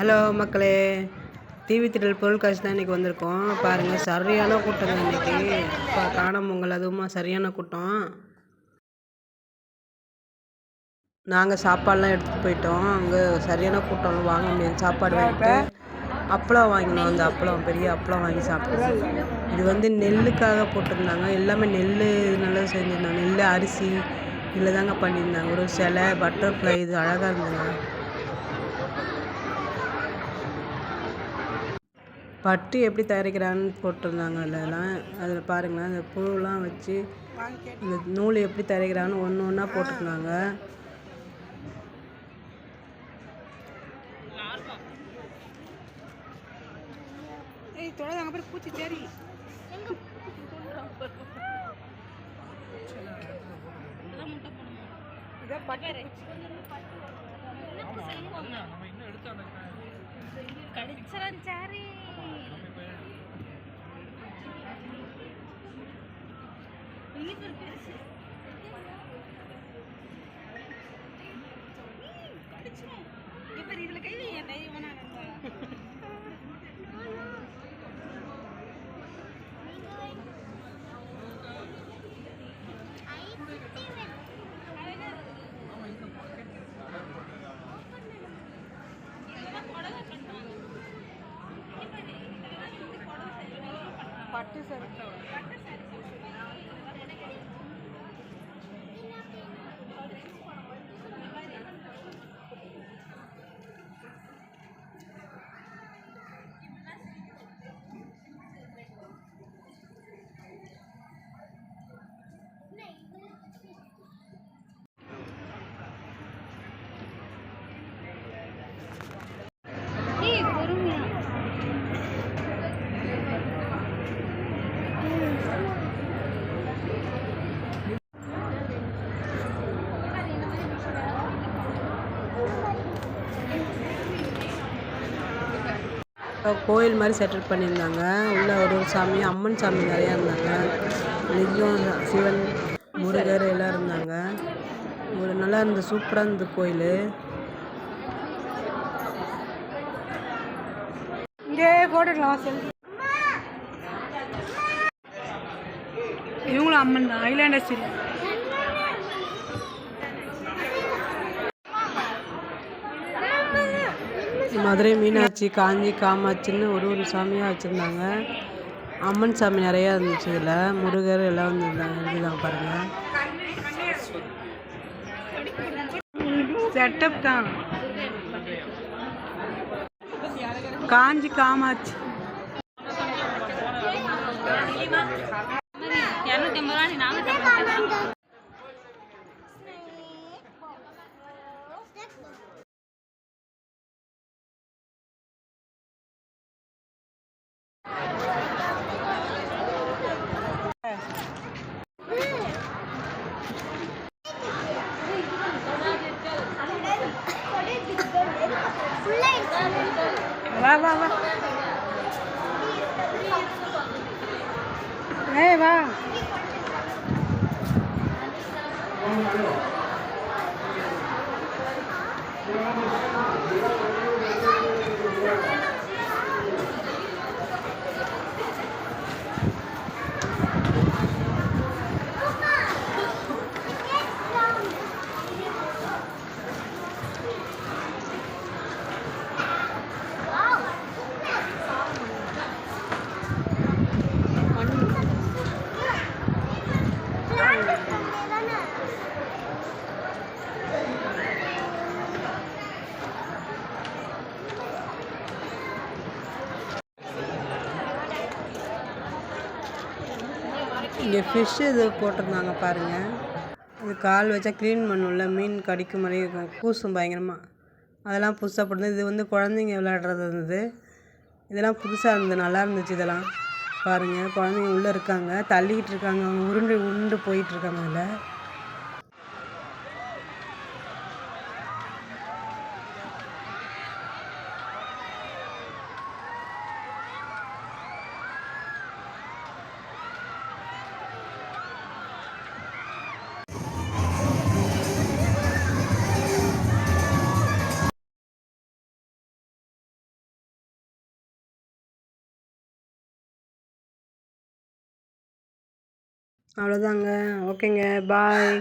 Hello மக்களே, TV திடல் பொருட்காட்சி தான் இன்றைக்கி வந்திருக்கோம். பாருங்கள், சரியான கூட்டங்க இன்றைக்கி. காணும் பொங்கல் அதுவுமா சரியான கூட்டம். நாங்கள் சாப்பாடெலாம் எடுத்துகிட்டு போயிட்டோம். அங்கே சரியான கூட்டம், வாங்க முடியாது. சாப்பாடு வாங்கிட்டு அப்பளம் வாங்கினோம். அந்த அப்பளம் பெரிய அப்பளம் வாங்கி சாப்பிட்டோம். இது வந்து நெல்லுக்காக போட்டிருந்தாங்க. எல்லாமே நெல் நல்லா செஞ்சுருந்தாங்க. நெல் அரிசி இதில் தாங்க பண்ணியிருந்தாங்க. ஒரு சிலை பட்டர்ஃப்ளை இது அழகாக இருந்ததுங்க. பட்டு எப்படி தயாரிக்கிறான்னு போட்டிருந்தாங்க. அதில் பாருங்களேன், அந்த புழுலாம் வச்சு இந்த நூல் எப்படி தயாரிக்கிறான்னு ஒன்று ஒன்றா போட்டிருந்தாங்க. பட்டு சார் கோயில் மாதிரி செட்டப் பண்ணியிருந்தாங்க. உள்ள ஒரு சாமி, அம்மன் சாமி நிறையா இருந்தாங்க. லிங்கம், சிவன், முருகர் எல்லாம் இருந்தாங்க. ஒரு நல்லா இருந்தது, சூப்பராக இருந்தது கோயில். இங்கே போட்டுக்கலாம். இவங்களும் அம்மன் தான், ஐலாண்டர்ஸ் இல்லை. மதுரை மீனாட்சி, காஞ்சி காமாட்சின்னு ஒரு சாமியாக வச்சுருந்தாங்க. அம்மன் சாமி நிறையா இருந்துச்சு. இதில் முருகர் எல்லாம் வந்துருந்தாங்க. இதுதான் பாருங்கள், செட்டப் தான். காஞ்சி காமாட்சி வா வா வா, வா. இங்கே ஃபிஷ்ஷு இது போட்டிருந்தாங்க பாருங்கள். இது கால் வச்சா க்ளீன் பண்ணும்ல, மீன் கடிக்கும் மாதிரி இருக்கும், கூசும் பயங்கரமாக. அதெல்லாம் புதுசாக போட்டிருந்தது. இது வந்து குழந்தைங்க விளையாடுறது இருந்தது. இதெல்லாம் புதுசாக இருந்தது, நல்லா இருந்துச்சு. இதெல்லாம் பாருங்கள், குழந்தைங்க உள்ளே இருக்காங்க, தள்ளிக்கிட்டு இருக்காங்க, அவங்க உருண்டு போயிட்டுருக்காங்க அதில். அவ்வளோதாங்க. ஓகேங்க. பாய்.